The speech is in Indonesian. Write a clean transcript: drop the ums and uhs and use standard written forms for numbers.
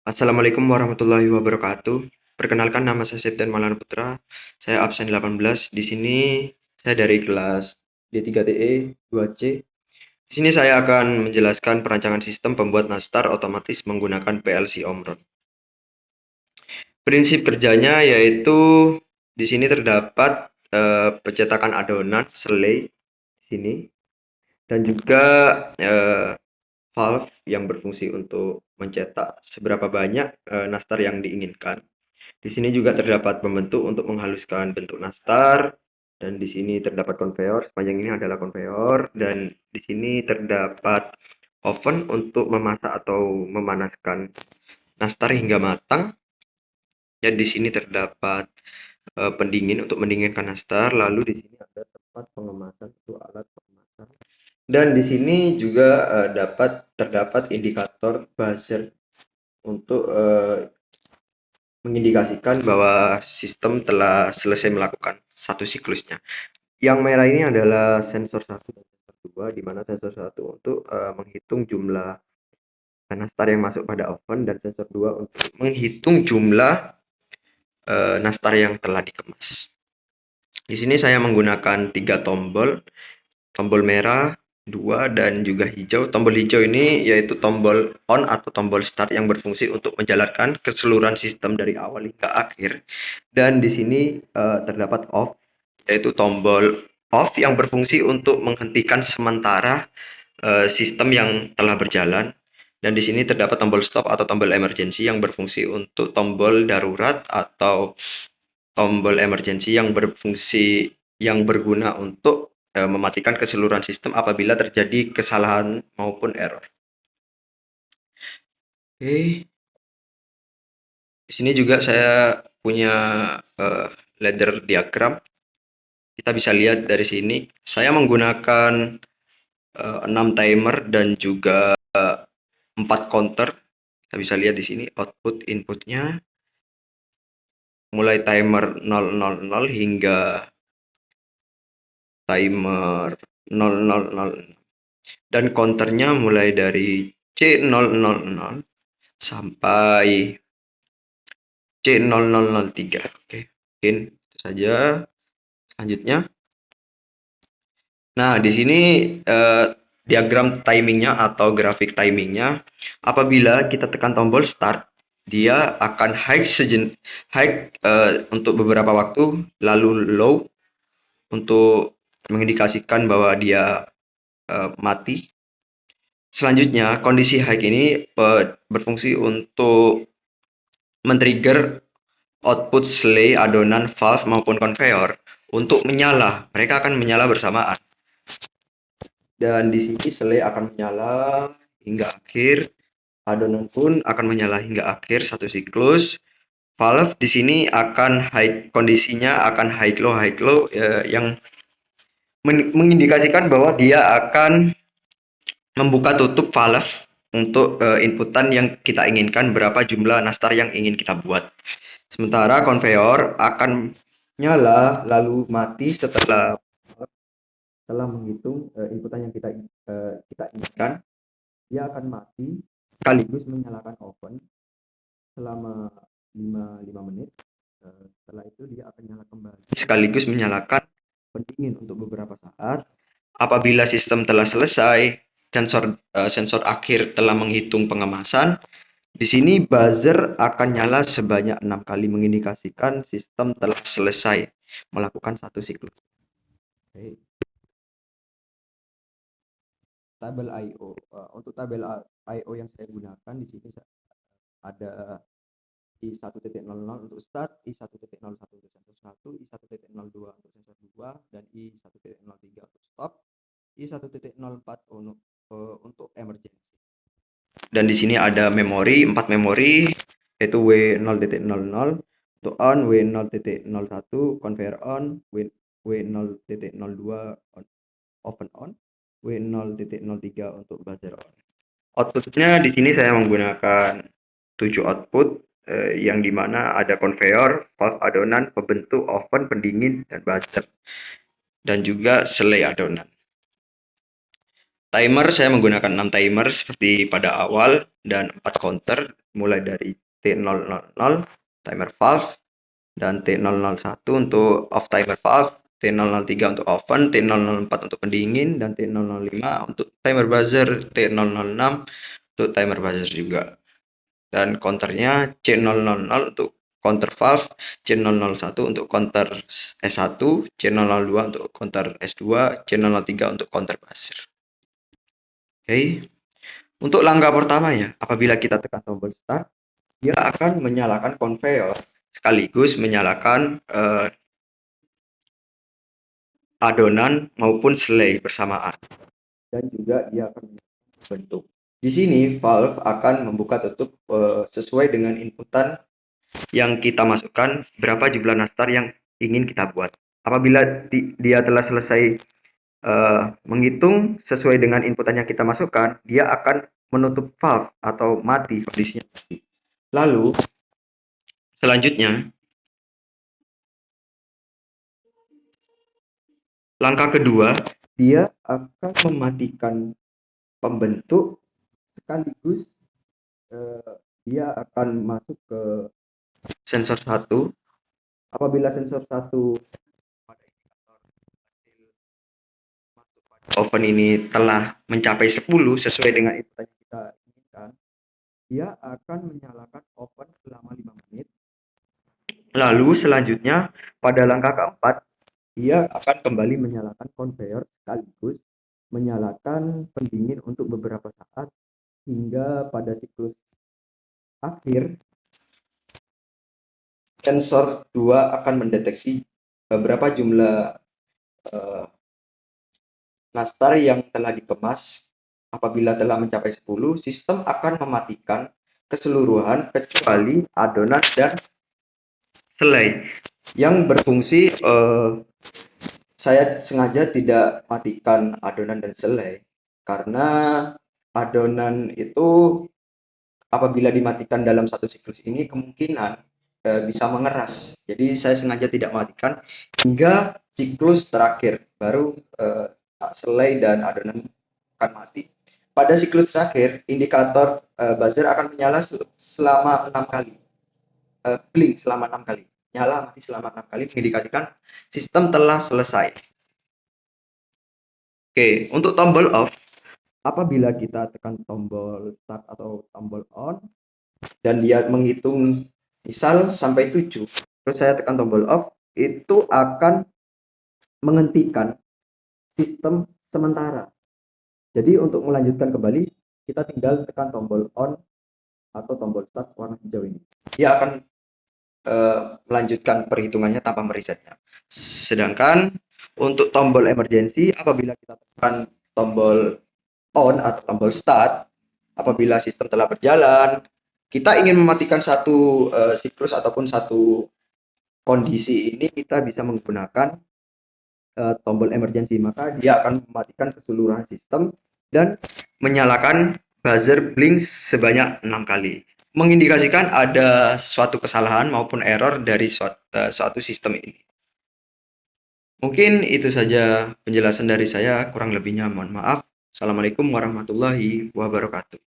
Assalamualaikum warahmatullahi wabarakatuh. Perkenalkan nama saya Septian Maulana Putra. Saya absen 18. Di sini saya dari kelas D3TE 2C. Di sini saya akan menjelaskan perancangan sistem pembuat nastar otomatis menggunakan PLC Omron. Prinsip kerjanya yaitu di sini terdapat pencetakan adonan selai di sini dan juga eh, valve yang berfungsi untuk mencetak seberapa banyak nastar yang diinginkan. Di sini juga terdapat pembentuk untuk menghaluskan bentuk nastar dan di sini terdapat konveyor. Sepanjang ini adalah konveyor dan di sini terdapat oven untuk memasak atau memanaskan nastar hingga matang. Dan di sini terdapat pendingin untuk mendinginkan nastar. Lalu di sini ada tempat pengemasan untuk alat pengemasan. Dan di sini juga terdapat indikator buzzer untuk mengindikasikan bahwa sistem telah selesai melakukan satu siklusnya. Yang merah ini adalah sensor 1 dan sensor 2, di mana sensor 1 untuk menghitung jumlah nastar yang masuk pada oven dan sensor 2 untuk menghitung jumlah nastar yang telah dikemas. Di sini saya menggunakan 3 tombol, tombol merah, 2 dan juga hijau. Tombol hijau ini yaitu tombol on atau tombol start yang berfungsi untuk menjalankan keseluruhan sistem dari awal hingga akhir. Dan di sini terdapat off, yaitu tombol off yang berfungsi untuk menghentikan sementara sistem yang telah berjalan. Dan di sini terdapat tombol stop atau tombol emergency yang berfungsi untuk tombol darurat atau tombol emergency yang berfungsi yang berguna untuk mematikan keseluruhan sistem apabila terjadi kesalahan maupun error. Oke, di sini juga saya punya ladder diagram. Kita bisa lihat dari sini, saya menggunakan 6 timer dan juga 4 counter. Kita bisa lihat di sini output inputnya mulai timer 000 hingga timer 0006 dan counternya mulai dari C000 sampai C0003. Oke, mungkin itu saja. Selanjutnya, nah di sini diagram timingnya atau grafik timingnya, apabila kita tekan tombol start, dia akan high untuk beberapa waktu, lalu low untuk mengindikasikan bahwa dia mati. Selanjutnya, kondisi high ini berfungsi untuk men-trigger output selai, adonan, valve maupun konveyor untuk menyala. Mereka akan menyala bersamaan. Dan di sini selai akan menyala hingga akhir, adonan pun akan menyala hingga akhir satu siklus. Valve di sini akan kondisinya akan high low yang mengindikasikan bahwa dia akan membuka tutup valve untuk inputan yang kita inginkan, berapa jumlah nastar yang ingin kita buat. Sementara konveyor akan nyala lalu mati setelah menghitung inputan yang kita inginkan. Dia akan mati sekaligus menyalakan oven selama 5 menit. Setelah itu dia akan nyala kembali sekaligus menyalakan pendingin untuk beberapa saat. Apabila sistem telah selesai, sensor akhir telah menghitung pengemasan. Di sini buzzer akan nyala sebanyak 6 kali mengindikasikan sistem telah selesai melakukan satu siklus. Oke. Tabel I/O. Untuk tabel I/O yang saya gunakan di sini ada I1.00 untuk start, I1.01 untuk sensor 1, I1.02 untuk sensor 2, dan I1.03 untuk stop, I1.04 untuk emergency. Dan di sini ada memori, 4 memori, yaitu W0.00 untuk on, W0.01 conveyor on, W0.02 open on, W0.03 untuk buzzer on. Outputnya di sini saya menggunakan 7 output yang dimana ada konveyor, valve adonan, pembentuk, oven, pendingin, dan buzzer, dan juga selai adonan. Timer saya menggunakan 6 timer seperti pada awal dan 4 counter mulai dari T000 timer valve dan T001 untuk off timer valve, T003 untuk oven, T004 untuk pendingin dan T005 untuk timer buzzer, T006 untuk timer buzzer juga. Dan counternya C000 untuk counter valve, C001 untuk counter S1, C002 untuk counter S2, C003 untuk counter buzzer. Oke. Untuk langkah pertamanya, apabila kita tekan tombol start, dia akan menyalakan konveyor sekaligus menyalakan adonan maupun selai bersamaan. Dan juga dia akan membentuk. Di sini valve akan membuka tutup sesuai dengan inputan yang kita masukkan, berapa jumlah nastar yang ingin kita buat. Apabila dia telah selesai menghitung sesuai dengan inputan yang kita masukkan, dia akan menutup valve atau mati kondisinya mati. Lalu selanjutnya langkah kedua, dia akan mematikan pembentuk sekaligus dia akan masuk ke sensor 1. Apabila sensor 1 pada indikator masuk pada oven ini telah mencapai 10 sesuai dengan inputan yang kita inginkan, dia akan menyalakan oven selama 5 menit. Lalu selanjutnya pada langkah keempat, dia akan kembali menyalakan konveyor sekaligus menyalakan pendingin untuk beberapa saat hingga pada siklus akhir sensor 2 akan mendeteksi berapa jumlah nastar yang telah dikemas. Apabila telah mencapai 10, sistem akan mematikan keseluruhan kecuali adonan dan selai yang berfungsi. Saya sengaja tidak matikan adonan dan selai karena adonan itu apabila dimatikan dalam satu siklus ini kemungkinan bisa mengeras. Jadi saya sengaja tidak matikan hingga siklus terakhir, baru selai dan adonan akan mati. Pada siklus terakhir, indikator buzzer akan menyala selama 6 kali. Blink selama 6 kali. Nyala mati selama 6 kali mengindikasikan sistem telah selesai. Oke, untuk tombol off, apabila kita tekan tombol start atau tombol on dan dia menghitung misal sampai 7, terus saya tekan tombol off, itu akan menghentikan sistem sementara. Jadi untuk melanjutkan kembali, kita tinggal tekan tombol on atau tombol start warna hijau ini. Dia akan melanjutkan perhitungannya tanpa meresetnya. Sedangkan untuk tombol emergency, apabila kita tekan tombol on atau tombol start, apabila sistem telah berjalan, kita ingin mematikan satu siklus ataupun satu kondisi ini, kita bisa menggunakan tombol emergency, maka dia akan mematikan keseluruhan sistem dan menyalakan buzzer blink sebanyak 6 kali, mengindikasikan ada suatu kesalahan maupun error dari suatu sistem ini. Mungkin itu saja penjelasan dari saya, kurang lebihnya mohon maaf. Assalamualaikum warahmatullahi wabarakatuh.